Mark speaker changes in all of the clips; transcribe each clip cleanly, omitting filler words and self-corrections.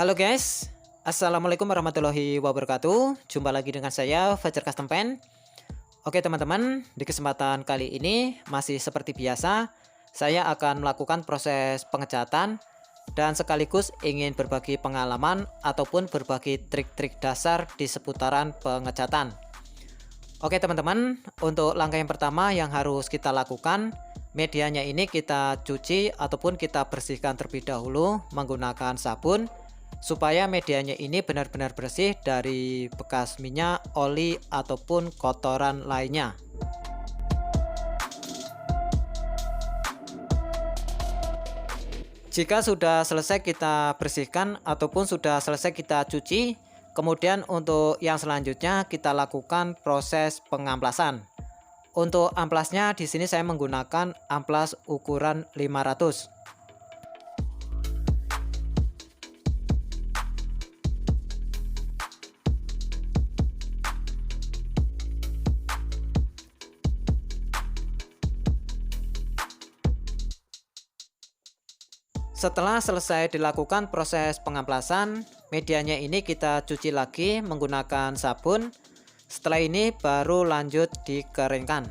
Speaker 1: Halo guys, Assalamualaikum warahmatullahi wabarakatuh. Jumpa lagi dengan saya Fajar Custom Paint. Oke teman-teman, di kesempatan kali ini masih seperti biasa, saya akan melakukan proses pengecatan dan sekaligus ingin berbagi pengalaman ataupun berbagi trik-trik dasar di seputaran pengecatan. Oke teman-teman, untuk langkah yang pertama yang harus kita lakukan, medianya ini kita cuci ataupun kita bersihkan terlebih dahulu menggunakan sabun supaya medianya ini benar-benar bersih dari bekas minyak, oli, ataupun kotoran lainnya. Jika sudah selesai kita bersihkan ataupun sudah selesai kita cuci, kemudian untuk yang selanjutnya kita lakukan proses pengamplasan. Untuk amplasnya di sini saya menggunakan amplas ukuran 500. Setelah selesai dilakukan proses pengamplasan, medianya ini kita cuci lagi menggunakan sabun. Setelah ini baru lanjut dikeringkan.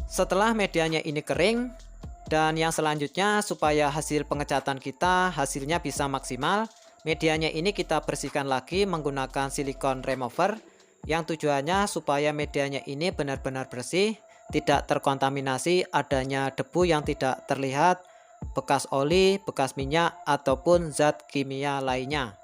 Speaker 1: Setelah medianya ini kering, dan yang selanjutnya supaya hasil pengecatan kita hasilnya bisa maksimal, medianya ini kita bersihkan lagi menggunakan silikon remover yang tujuannya supaya medianya ini benar-benar bersih, tidak terkontaminasi adanya debu yang tidak terlihat, bekas oli, bekas minyak, ataupun zat kimia lainnya.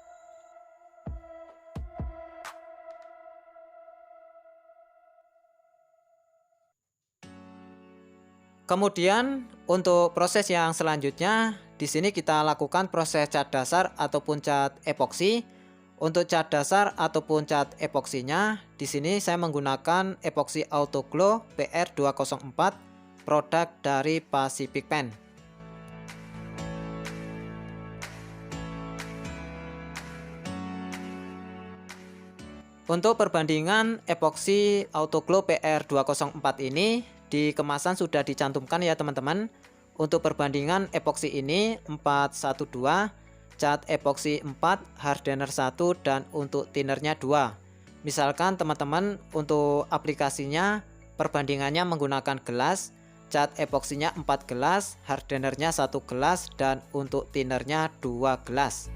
Speaker 1: Kemudian untuk proses yang selanjutnya, di sini kita lakukan proses cat dasar ataupun cat epoksi. Untuk cat dasar ataupun cat epoksinya, di sini saya menggunakan epoksi Auto Glow PR204, produk dari Pacific Paint. Untuk perbandingan epoksi Auto Glow PR204 ini di kemasan sudah dicantumkan ya teman-teman. Untuk perbandingan epoksi ini 412, cat epoksi 4, hardener 1, dan untuk thinnernya 2. Misalkan teman-teman untuk aplikasinya perbandingannya menggunakan gelas, cat epoksinya 4 gelas, hardenernya 1 gelas, dan untuk thinnernya 2 gelas.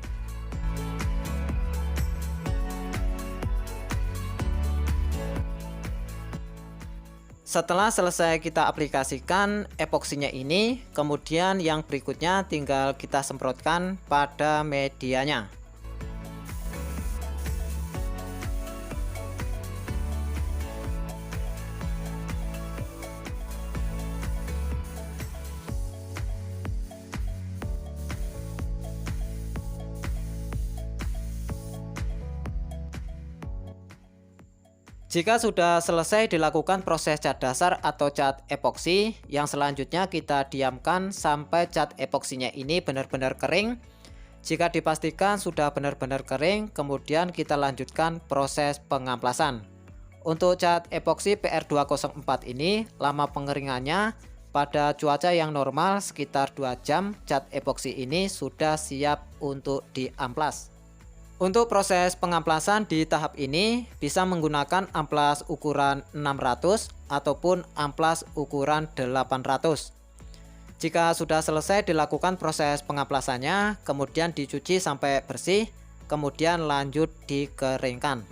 Speaker 1: Setelah selesai kita aplikasikan epoksinya ini, kemudian yang berikutnya tinggal kita semprotkan pada medianya. Jika sudah selesai dilakukan proses cat dasar atau cat epoksi, yang selanjutnya kita diamkan sampai cat epoksinya ini benar-benar kering. Jika dipastikan sudah benar-benar kering, kemudian kita lanjutkan proses pengamplasan. Untuk cat epoksi PR204 ini, lama pengeringannya pada cuaca yang normal sekitar 2 jam, cat epoksi ini sudah siap untuk diamplas. Untuk proses pengamplasan di tahap ini bisa menggunakan amplas ukuran 600 ataupun amplas ukuran 800. Jika sudah selesai dilakukan proses pengamplasannya, kemudian dicuci sampai bersih, kemudian lanjut dikeringkan.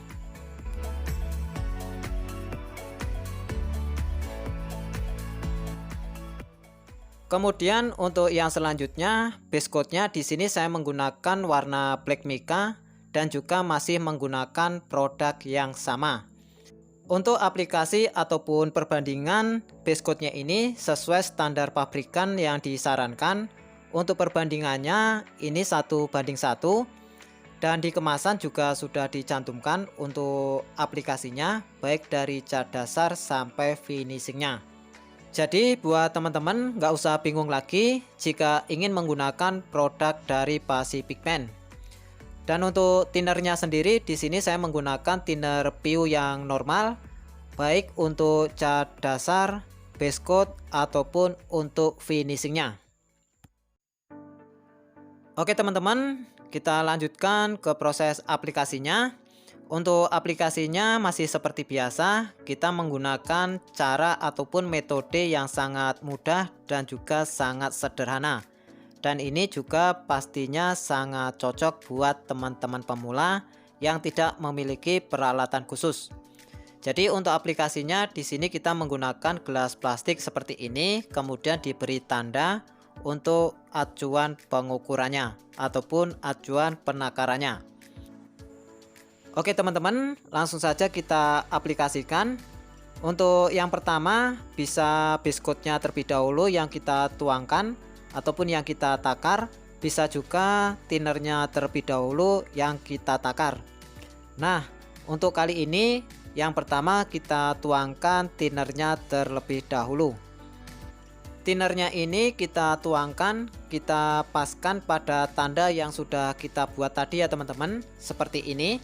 Speaker 1: Kemudian untuk yang selanjutnya, base coatnya di sini saya menggunakan warna black mica dan juga masih menggunakan produk yang sama. Untuk aplikasi ataupun perbandingan base coatnya ini sesuai standar pabrikan yang disarankan. Untuk perbandingannya ini 1:1, dan di kemasan juga sudah dicantumkan untuk aplikasinya baik dari cat dasar sampai finishingnya. Jadi buat teman-teman nggak usah bingung lagi jika ingin menggunakan produk dari Pacific Paint. Dan untuk thinnernya sendiri di sini saya menggunakan thinner PU yang normal. baik untuk cat dasar, base coat, ataupun untuk finishingnya. Oke teman-teman, kita lanjutkan ke proses aplikasinya. Untuk aplikasinya masih seperti biasa, kita menggunakan cara ataupun metode yang sangat mudah dan juga sangat sederhana. Dan ini juga pastinya sangat cocok buat teman-teman pemula yang tidak memiliki peralatan khusus. Jadi untuk aplikasinya di sini kita menggunakan gelas plastik seperti ini, kemudian diberi tanda untuk acuan pengukurannya ataupun acuan penakarannya. Oke teman-teman, langsung saja kita aplikasikan. Untuk yang pertama bisa base coatnya terlebih dahulu yang kita tuangkan ataupun yang kita takar, bisa juga thinnernya terlebih dahulu yang kita takar. Nah, untuk kali ini yang pertama kita tuangkan thinnernya terlebih dahulu. Thinnernya ini kita tuangkan, kita paskan pada tanda yang sudah kita buat tadi ya teman-teman, seperti ini.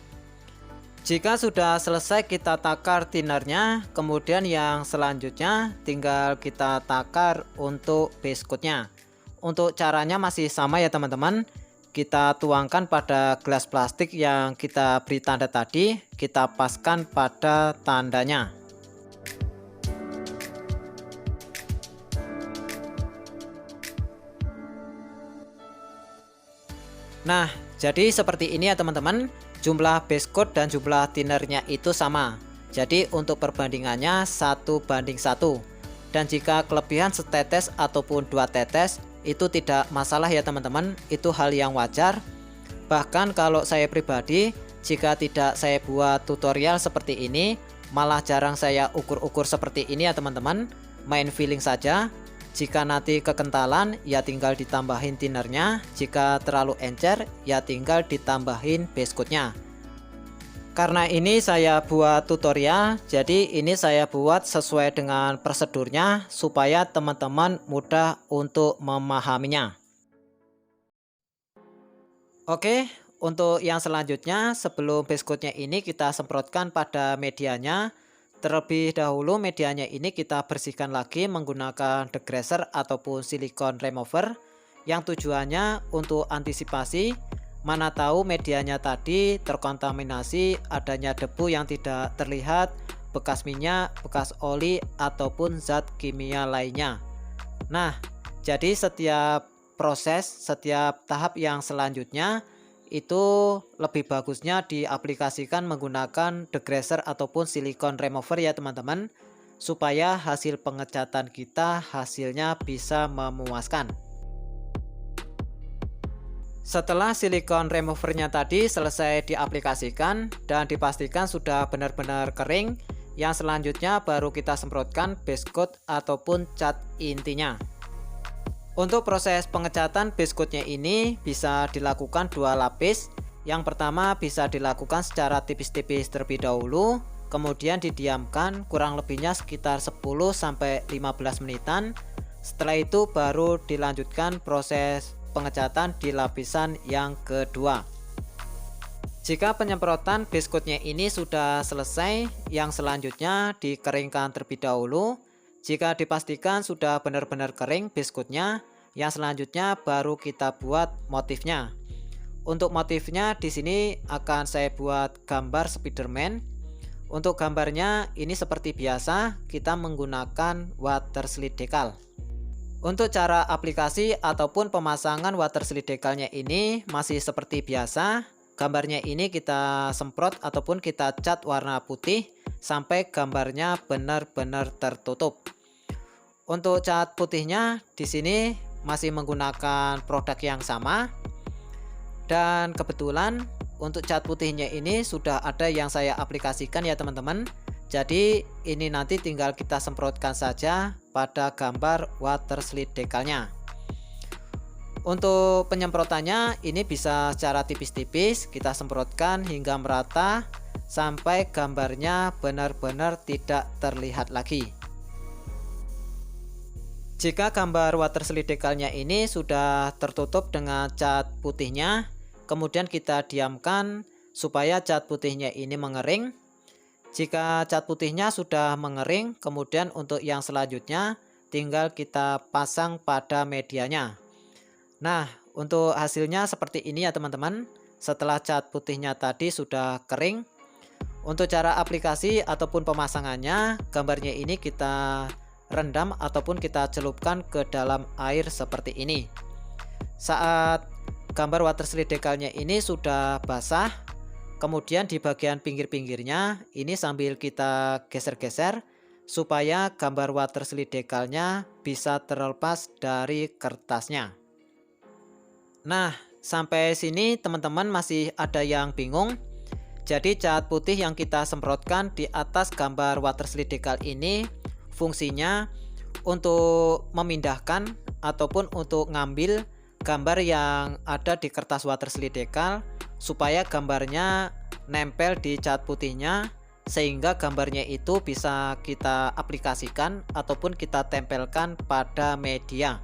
Speaker 1: Jika sudah selesai kita takar thinnernya, kemudian yang selanjutnya tinggal kita takar untuk base coatnya. Untuk caranya masih sama ya teman-teman, kita tuangkan pada gelas plastik yang kita beri tanda tadi, kita paskan pada tandanya. Nah, jadi seperti ini ya teman-teman, jumlah base coat dan jumlah thinnernya itu sama. Jadi untuk perbandingannya 1:1. Dan jika kelebihan setetes ataupun 2 tetes itu tidak masalah ya teman-teman, itu hal yang wajar. Bahkan kalau saya pribadi, jika tidak saya buat tutorial seperti ini, malah jarang saya ukur-ukur seperti ini ya teman-teman, main feeling saja. Jika nanti kekentalan ya tinggal ditambahin thinnernya, jika terlalu encer ya tinggal ditambahin base coatnya. Karena ini saya buat tutorial, jadi ini saya buat sesuai dengan prosedurnya supaya teman-teman mudah untuk memahaminya. Oke, untuk yang selanjutnya sebelum base coatnya ini kita semprotkan pada medianya. Terlebih dahulu medianya ini kita bersihkan lagi menggunakan degreaser ataupun silikon remover yang tujuannya untuk antisipasi mana tahu medianya tadi terkontaminasi adanya debu yang tidak terlihat, bekas minyak, bekas oli ataupun zat kimia lainnya. Nah, jadi setiap proses, setiap tahap yang selanjutnya itu lebih bagusnya diaplikasikan menggunakan degreaser ataupun silikon remover ya teman-teman, supaya hasil pengecatan kita hasilnya bisa memuaskan. Setelah silikon removernya tadi selesai diaplikasikan dan dipastikan sudah benar-benar kering, yang selanjutnya baru kita semprotkan base coat ataupun cat intinya. Untuk proses pengecatan base coatnya ini bisa dilakukan 2 lapis. Yang pertama bisa dilakukan secara tipis-tipis terlebih dahulu, kemudian didiamkan kurang lebihnya sekitar 10-15 menitan. Setelah itu baru dilanjutkan proses pengecatan di lapisan yang kedua. Jika penyemprotan base coatnya ini sudah selesai, yang selanjutnya dikeringkan terlebih dahulu. Jika dipastikan sudah benar-benar kering base coatnya, yang selanjutnya baru kita buat motifnya. Untuk motifnya di sini akan saya buat gambar Spiderman. Untuk gambarnya ini seperti biasa kita menggunakan water slide decal. Untuk cara aplikasi ataupun pemasangan water slide decalnya ini masih seperti biasa. Gambarnya ini kita semprot ataupun kita cat warna putih sampai gambarnya benar-benar tertutup. Untuk cat putihnya di sini masih menggunakan produk yang sama. Dan kebetulan untuk cat putihnya ini sudah ada yang saya aplikasikan ya teman-teman. Jadi ini nanti tinggal kita semprotkan saja pada gambar water slide decalnya. Untuk penyemprotannya ini bisa secara tipis-tipis kita semprotkan hingga merata sampai gambarnya benar-benar tidak terlihat lagi. Jika gambar water slide decalnya ini sudah tertutup dengan cat putihnya, kemudian kita diamkan supaya cat putihnya ini mengering. Jika cat putihnya sudah mengering, kemudian untuk yang selanjutnya tinggal kita pasang pada medianya. Nah, untuk hasilnya seperti ini ya teman-teman. Setelah cat putihnya tadi sudah kering, untuk cara aplikasi ataupun pemasangannya, gambarnya ini kita rendam ataupun kita celupkan ke dalam air seperti ini. Saat gambar water slide decalnya ini sudah basah, kemudian di bagian pinggir-pinggirnya ini sambil kita geser-geser supaya gambar water slide decalnya bisa terlepas dari kertasnya. Nah, sampai sini teman-teman masih ada yang bingung? Jadi cat putih yang kita semprotkan di atas gambar water slide decal ini fungsinya untuk memindahkan ataupun untuk ngambil gambar yang ada di kertas water slide decal supaya gambarnya nempel di cat putihnya, sehingga gambarnya itu bisa kita aplikasikan ataupun kita tempelkan pada media.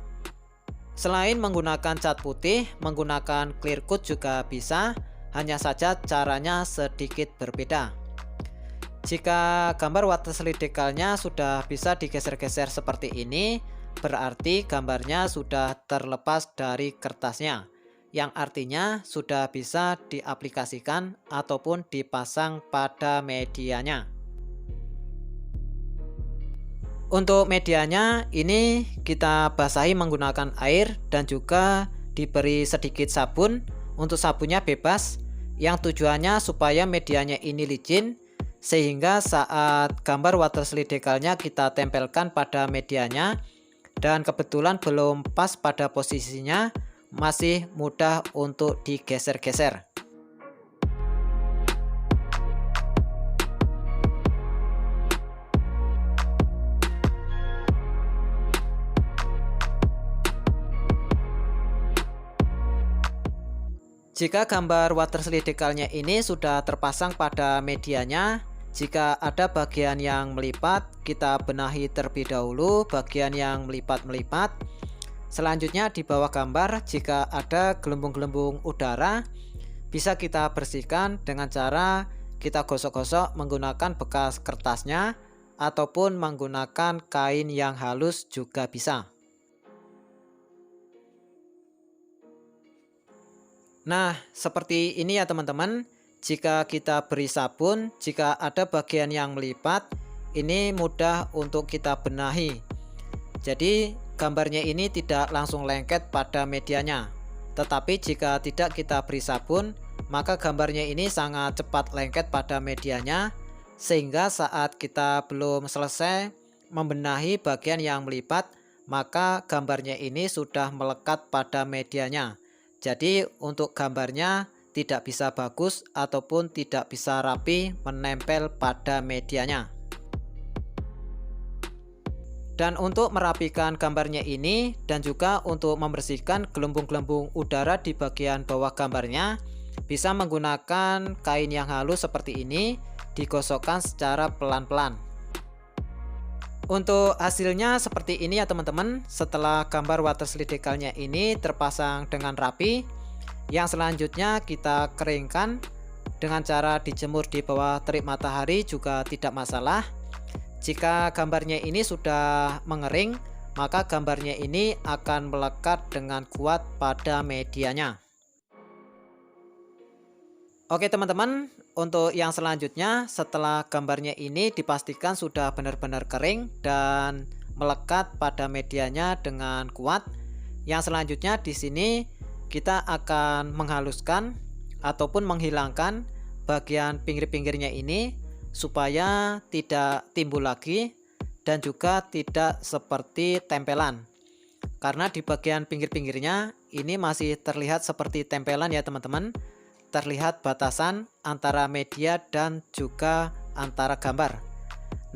Speaker 1: Selain menggunakan cat putih, menggunakan clear coat juga bisa, hanya saja caranya sedikit berbeda. Jika gambar water slide decalnya sudah bisa digeser-geser seperti ini, berarti gambarnya sudah terlepas dari kertasnya, yang artinya sudah bisa diaplikasikan ataupun dipasang pada medianya. Untuk medianya ini kita basahi menggunakan air dan juga diberi sedikit sabun. Untuk sabunnya bebas, yang tujuannya supaya medianya ini licin, sehingga saat gambar water slide decalnya kita tempelkan pada medianya dan kebetulan belum pas pada posisinya, masih mudah untuk digeser-geser. Jika gambar water slide decalnya ini sudah terpasang pada medianya, jika ada bagian yang melipat, kita benahi terlebih dahulu bagian yang melipat-melipat. Selanjutnya di bawah gambar, jika ada gelembung-gelembung udara, bisa kita bersihkan dengan cara kita gosok-gosok menggunakan bekas kertasnya ataupun menggunakan kain yang halus juga bisa. Nah, seperti ini ya teman-teman. Jika kita beri sabun, jika ada bagian yang melipat, ini mudah untuk kita benahi. Jadi gambarnya ini tidak langsung lengket pada medianya. Tetapi jika tidak kita beri sabun, maka gambarnya ini sangat cepat lengket pada medianya, sehingga saat kita belum selesai membenahi bagian yang melipat, maka gambarnya ini sudah melekat pada medianya. Jadi untuk gambarnya tidak bisa bagus ataupun tidak bisa rapi menempel pada medianya. Dan untuk merapikan gambarnya ini dan juga untuk membersihkan gelembung-gelembung udara di bagian bawah gambarnya, bisa menggunakan kain yang halus seperti ini, digosokkan secara pelan-pelan. Untuk hasilnya seperti ini ya teman-teman. Setelah gambar water slide decalnya ini terpasang dengan rapi, yang selanjutnya kita keringkan dengan cara dijemur di bawah terik matahari juga tidak masalah. Jika gambarnya ini sudah mengering, maka gambarnya ini akan melekat dengan kuat pada medianya. Oke teman-teman, untuk yang selanjutnya setelah gambarnya ini dipastikan sudah benar-benar kering dan melekat pada medianya dengan kuat. Yang selanjutnya di sini kita akan menghaluskan ataupun menghilangkan bagian pinggir-pinggirnya ini supaya tidak timbul lagi dan juga tidak seperti tempelan. Karena di bagian pinggir-pinggirnya ini masih terlihat seperti tempelan ya teman-teman. Terlihat batasan antara media dan juga antara gambar.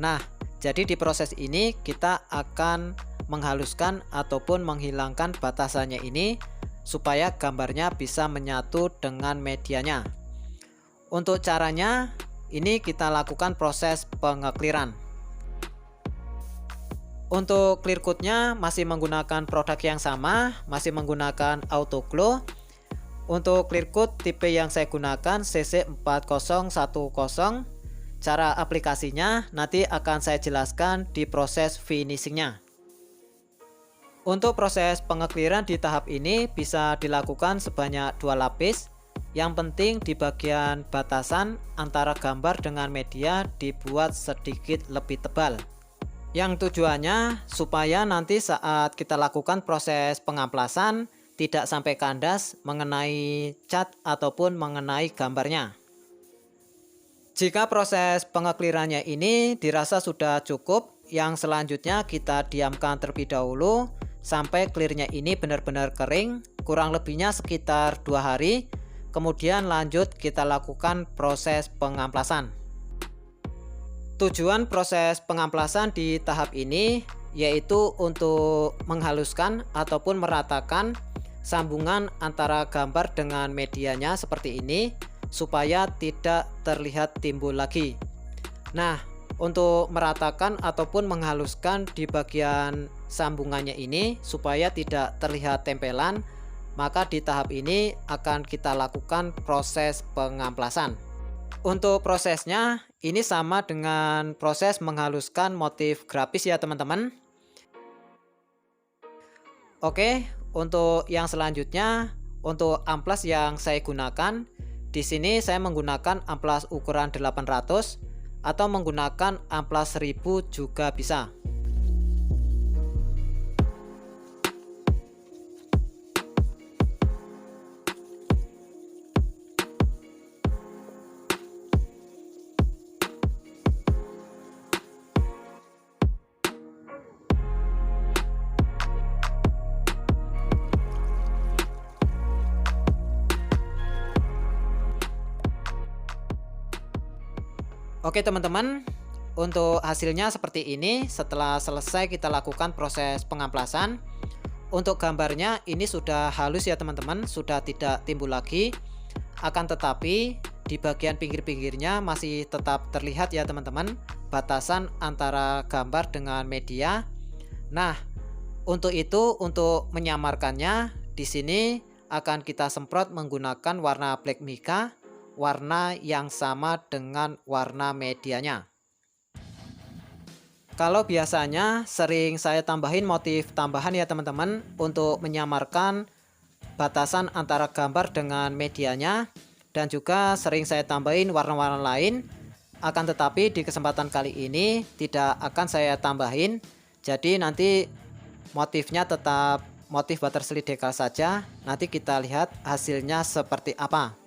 Speaker 1: Nah, jadi di proses ini kita akan menghaluskan ataupun menghilangkan batasannya ini supaya gambarnya bisa menyatu dengan medianya. Untuk caranya ini kita lakukan proses pengekliran. Untuk clear coatnya masih menggunakan produk yang sama, masih menggunakan auto glow. Untuk clear coat tipe yang saya gunakan CC4010, Cara aplikasinya nanti akan saya jelaskan di proses finishingnya. Untuk proses pengekliran di tahap ini bisa dilakukan sebanyak 2 lapis. Yang penting di bagian batasan antara gambar dengan media dibuat sedikit lebih tebal. Yang tujuannya supaya nanti saat kita lakukan proses pengamplasan tidak sampai kandas mengenai cat ataupun mengenai gambarnya. Jika proses pengeklirannya ini dirasa sudah cukup, yang selanjutnya kita diamkan terlebih dahulu sampai clearnya ini benar-benar kering, kurang lebihnya sekitar 2 hari. Kemudian lanjut kita lakukan proses pengamplasan. Tujuan proses pengamplasan di tahap ini yaitu untuk menghaluskan ataupun meratakan sambungan antara gambar dengan medianya seperti ini supaya tidak terlihat timbul lagi. Nah, untuk meratakan ataupun menghaluskan di bagian sambungannya ini supaya tidak terlihat tempelan, maka di tahap ini akan kita lakukan proses pengamplasan. Untuk prosesnya ini sama dengan proses menghaluskan motif grafis ya teman-teman. Oke, untuk yang selanjutnya untuk amplas yang saya gunakan, di sini saya menggunakan amplas ukuran 800 atau menggunakan amplas 1000 juga bisa. Oke teman-teman, untuk hasilnya seperti ini setelah selesai kita lakukan proses pengamplasan. Untuk gambarnya ini sudah halus ya teman-teman, sudah tidak timbul lagi. Akan tetapi di bagian pinggir-pinggirnya masih tetap terlihat ya teman-teman batasan antara gambar dengan media. Nah, untuk itu untuk menyamarkannya di sini akan kita semprot menggunakan warna black mica, warna yang sama dengan warna medianya. Kalau biasanya sering saya tambahin motif tambahan ya teman-teman untuk menyamarkan batasan antara gambar dengan medianya, dan juga sering saya tambahin warna-warna lain. Akan tetapi di kesempatan kali ini tidak akan saya tambahin, jadi nanti motifnya tetap motif Butterslip Decal saja. Nanti kita lihat hasilnya seperti apa.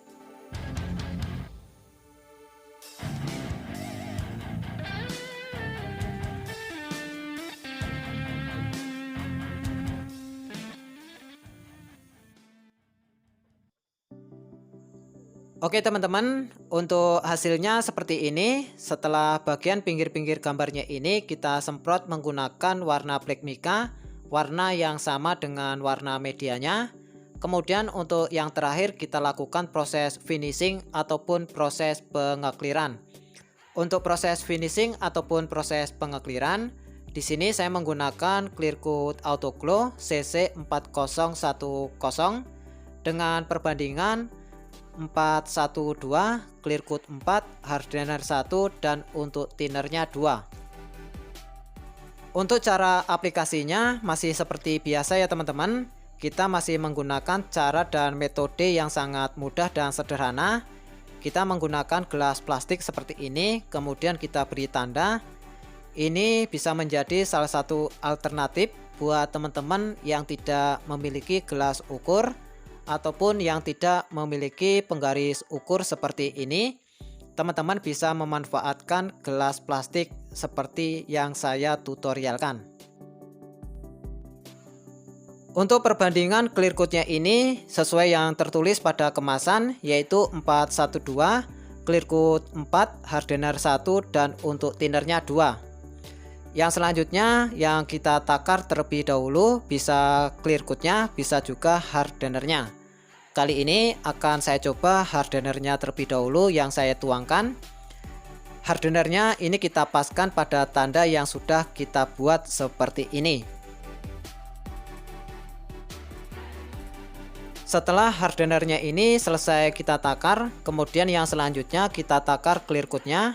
Speaker 1: Oke teman-teman, untuk hasilnya seperti ini. Setelah bagian pinggir-pinggir gambarnya ini kita semprot menggunakan warna black mica, warna yang sama dengan warna medianya. Kemudian untuk yang terakhir kita lakukan proses finishing ataupun proses pengekliran. Untuk proses finishing ataupun proses pengekliran, di sini saya menggunakan Clear Coat Auto Glow CC4010 dengan perbandingan 412, Clear Coat 4, Hardener 1, dan untuk thinnernya 2. Untuk cara aplikasinya masih seperti biasa ya teman-teman. Kita masih menggunakan cara dan metode yang sangat mudah dan sederhana. Kita menggunakan gelas plastik seperti ini, kemudian kita beri tanda. Ini bisa menjadi salah satu alternatif buat teman-teman yang tidak memiliki gelas ukur ataupun yang tidak memiliki penggaris ukur seperti ini. Teman-teman bisa memanfaatkan gelas plastik seperti yang saya tutorialkan. Untuk perbandingan clear coatnya ini sesuai yang tertulis pada kemasan, yaitu 412, Clear Coat 4, Hardener 1, dan untuk thinnernya 2. Yang selanjutnya yang kita takar terlebih dahulu, bisa clear coatnya, bisa juga hardenernya. Kali ini akan saya coba hardenernya terlebih dahulu yang saya tuangkan. Hardenernya ini kita paskan pada tanda yang sudah kita buat seperti ini. Setelah hardenernya ini selesai kita takar, kemudian yang selanjutnya kita takar clear coatnya.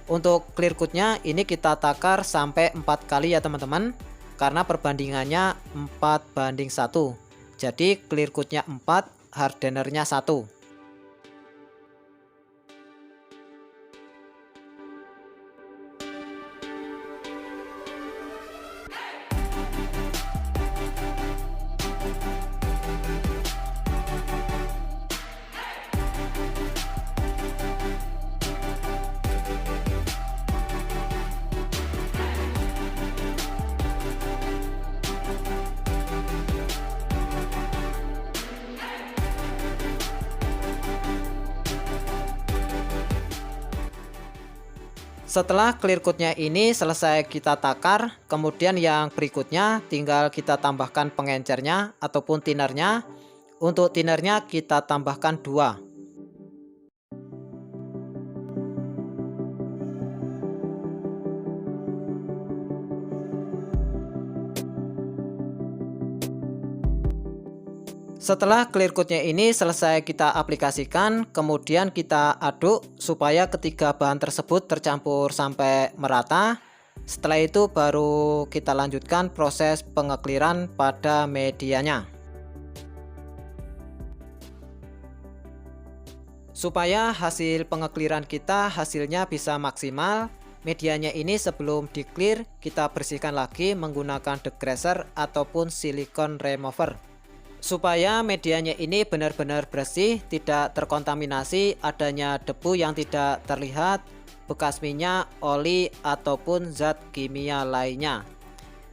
Speaker 1: Untuk clear coat-nya ini kita takar sampai 4 kali ya teman-teman, karena perbandingannya 4:1. Jadi clear coat-nya 4, hardenernya 1. Setelah clear coat-nya ini selesai kita takar, kemudian yang berikutnya tinggal kita tambahkan pengencernya ataupun tinernya. Untuk tinernya kita tambahkan 2. Setelah clear coat-nya ini selesai kita aplikasikan, kemudian kita aduk supaya ketiga bahan tersebut tercampur sampai merata. Setelah itu baru kita lanjutkan proses pengekliran pada medianya. Supaya hasil pengekliran kita hasilnya bisa maksimal, medianya ini sebelum di clear kita bersihkan lagi menggunakan degreaser ataupun silicone remover. Supaya medianya ini benar-benar bersih, tidak terkontaminasi adanya debu yang tidak terlihat, bekas minyak, oli, ataupun zat kimia lainnya.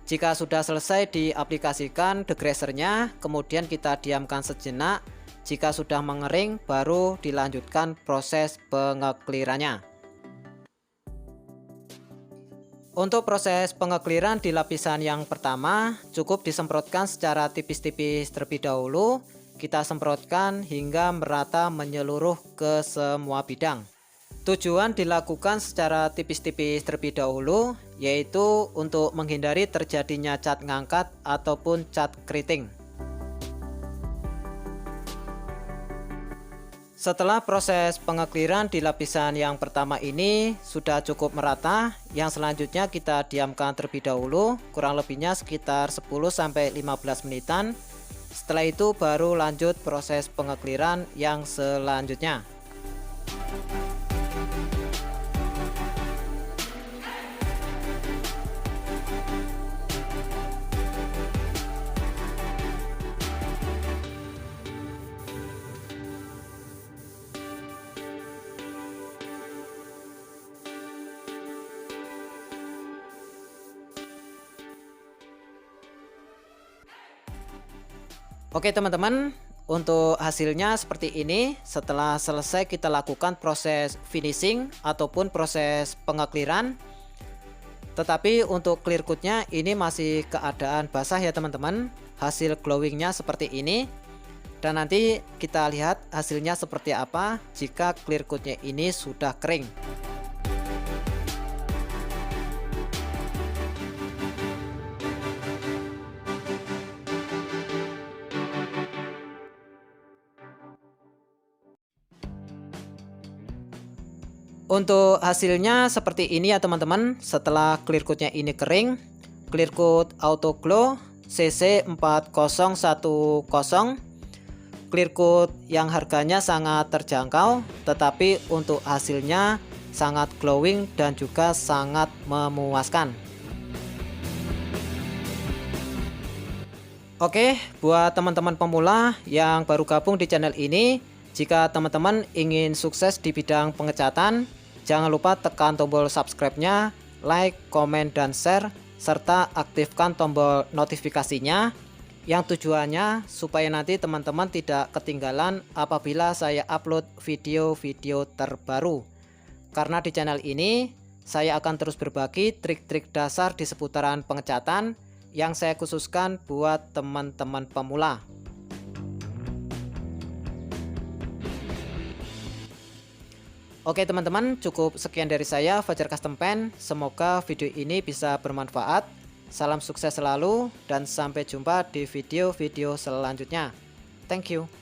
Speaker 1: Jika sudah selesai diaplikasikan degreasernya, kemudian kita diamkan sejenak. Jika sudah mengering, baru dilanjutkan proses pengeklirannya. Untuk proses pengekliran di lapisan yang pertama, cukup disemprotkan secara tipis-tipis terlebih dahulu. Kita semprotkan hingga merata menyeluruh ke semua bidang. Tujuan dilakukan secara tipis-tipis terlebih dahulu, yaitu untuk menghindari terjadinya cat ngangkat ataupun cat keriting. Setelah proses pengekliran di lapisan yang pertama ini sudah cukup merata, yang selanjutnya kita diamkan terlebih dahulu, kurang lebihnya sekitar 10-15 menitan. Setelah itu baru lanjut proses pengekliran yang selanjutnya. Oke teman-teman, untuk hasilnya seperti ini. Setelah selesai kita lakukan proses finishing ataupun proses pengekliran. Tetapi untuk clear coat-nya ini masih keadaan basah ya teman-teman. Hasil glowingnya seperti ini. Dan nanti kita lihat hasilnya seperti apa jika clear coat-nya ini sudah kering. Untuk hasilnya seperti ini ya teman-teman. Setelah clear coat-nya ini kering, clear coat auto glow CC4010, clear coat yang harganya sangat terjangkau, tetapi untuk hasilnya sangat glowing dan juga sangat memuaskan. Oke, buat teman-teman pemula yang baru gabung di channel ini, jika teman-teman ingin sukses di bidang pengecatan, jangan lupa tekan tombol subscribe-nya, like, komen, dan share, serta aktifkan tombol notifikasinya, yang tujuannya supaya nanti teman-teman tidak ketinggalan apabila saya upload video-video terbaru. Karena di channel ini, saya akan terus berbagi trik-trik dasar di seputaran pengecatan yang saya khususkan buat teman-teman pemula. Oke teman-teman, cukup sekian dari saya, Fajar Custom Paint. Semoga video ini bisa bermanfaat. Salam sukses selalu dan sampai jumpa di video-video selanjutnya. Thank you.